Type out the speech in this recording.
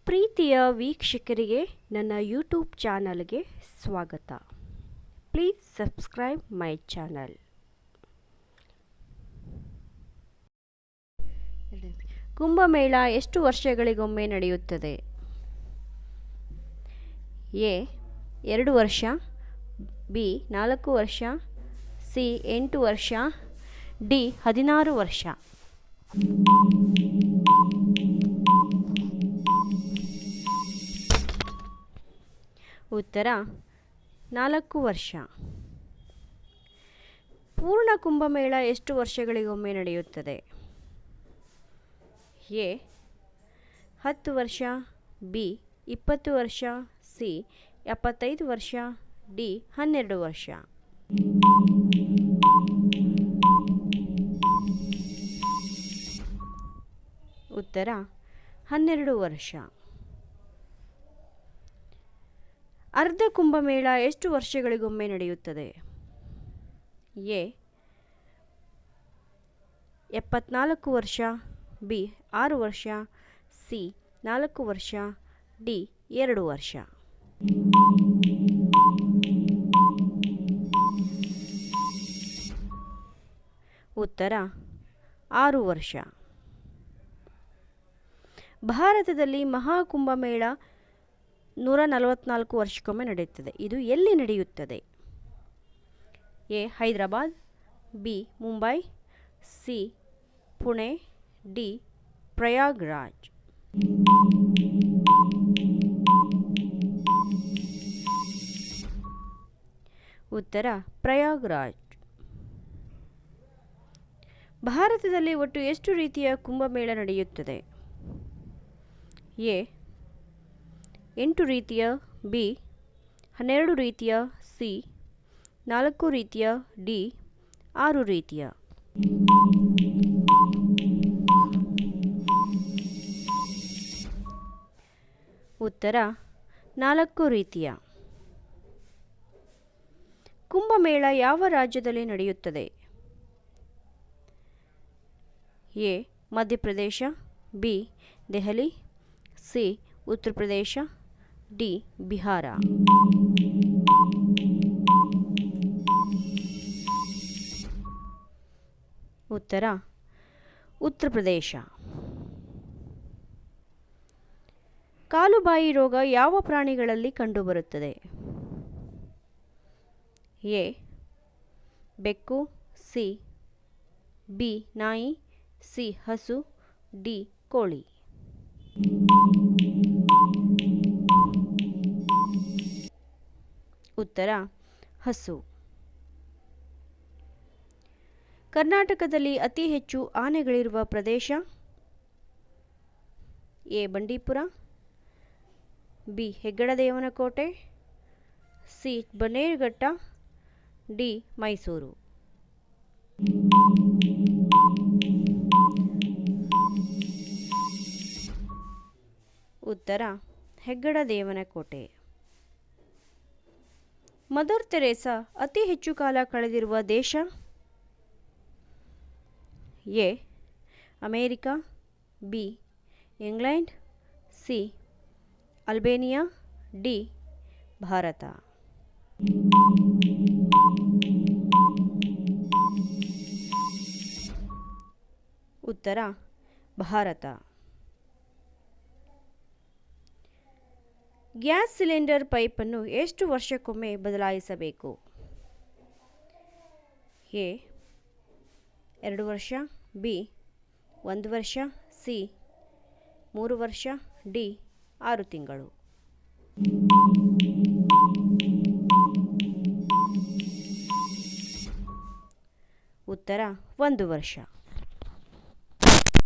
ಪ್ರೀತಿಯ ವೀಕ್ಷಕರಿಗೆ ನನ್ನ ಯೂಟ್ಯೂಬ್ ಚಾನಲ್ಗೆ ಸ್ವಾಗತ. Please subscribe my channel. Kumbh Mela ಎಷ್ಟು ವರ್ಷಗಳಿಗೊಮ್ಮೆ ನಡೆಯುತ್ತದೆ? ಎ 2 ವರ್ಷ, ಬಿ 4 ವರ್ಷ, ಸಿ 8 ವರ್ಷ, ಡಿ 16 ವರ್ಷ. ಉತ್ತರ 4 ವರ್ಷ. ಪೂರ್ಣ ಕುಂಭಮೇಳ ಎಷ್ಟು ವರ್ಷಗಳಿಗೊಮ್ಮೆ ನಡೆಯುತ್ತದೆ? ಎ 10 ವರ್ಷ, ಬಿ 20 ವರ್ಷ, ಸಿ 75 ವರ್ಷ, ಡಿ 12 ವರ್ಷ. ಉತ್ತರ 12 ವರ್ಷ. ಅರ್ಧ ಕುಂಭಮೇಳ ಎಷ್ಟು ವರ್ಷಗಳಿಗೊಮ್ಮೆ ನಡೆಯುತ್ತದೆ? ಎ 74 ವರ್ಷ, ಬಿ 6 ವರ್ಷ, ಸಿ 4 ವರ್ಷ, ಡಿ 2 ವರ್ಷ. ಉತ್ತರ 6 ವರ್ಷ. ಭಾರತದಲ್ಲಿ ಮಹಾಕುಂಭಮೇಳ 144 ವರ್ಷಕ್ಕೊಮ್ಮೆ ನಡೆಯುತ್ತದೆ. ಇದು ಎಲ್ಲಿ ನಡೆಯುತ್ತದೆ? A Hyderabad, B Mumbai, C Pune, D Prayagraj. ಉತ್ತರ ಪ್ರಯಾಗ್ರಾಜ್. ಭಾರತದಲ್ಲಿ ಒಟ್ಟು ಎಷ್ಟು ರೀತಿಯ ಕುಂಭಮೇಳ ನಡೆಯುತ್ತದೆ? ಎ 8 ರೀತಿಯ, ಬಿ 12 ರೀತಿಯ, ಸಿ 4 ರೀತಿಯ, ಡಿ 6 ರೀತಿಯ. ಉತ್ತರ 4 ರೀತಿಯ. ಕುಂಭಮೇಳ ಯಾವ ರಾಜ್ಯದಲ್ಲಿ ನಡೆಯುತ್ತದೆ? A Madhya Pradesh, B Delhi, C Uttar Pradesh, D Bihar. ಉತ್ತರ ಉತ್ತರ ಪ್ರದೇಶ. ಕಾಲುಬಾಯಿ ರೋಗ ಯಾವ ಪ್ರಾಣಿಗಳಲ್ಲಿ ಕಂಡುಬರುತ್ತದೆ? ಎ ಬೆಕ್ಕು, ಸಿ ಬಿ ನಾಯಿ, ಸಿ ಹಸು, ಡಿ ಕೋಳಿ. ಉತ್ತರ ಹಸು. ಕರ್ನಾಟಕದಲ್ಲಿ ಅತಿ ಹೆಚ್ಚು ಆನೆಗಳಿರುವ ಪ್ರದೇಶ? A Bandipur, B Heggadadevanakote, C Bannerughatta, D Mysuru. ಉತ್ತರ ಹೆಗ್ಗಡದೇವನಕೋಟೆ. ಮದರ್ ತೆರೇಸಾ ಅತಿ ಹೆಚ್ಚು ಕಾಲ ಕಳೆದಿರುವ ದೇಶ? A America, B England, C Albania, D Bharat. ಉತ್ತರ ಭಾರತ. ಗ್ಯಾಸ್ ಸಿಲಿಂಡರ್ ಪೈಪನ್ನು ಎಷ್ಟು ವರ್ಷಕ್ಕೊಮ್ಮೆ ಬದಲಾಯಿಸಬೇಕು? ಎ 2 ವರ್ಷ, ಬಿ 1 ವರ್ಷ, ಸಿ 3 ವರ್ಷ, ಡಿ 6 ತಿಂಗಳು. ಉತ್ತರ 1 ವರ್ಷ.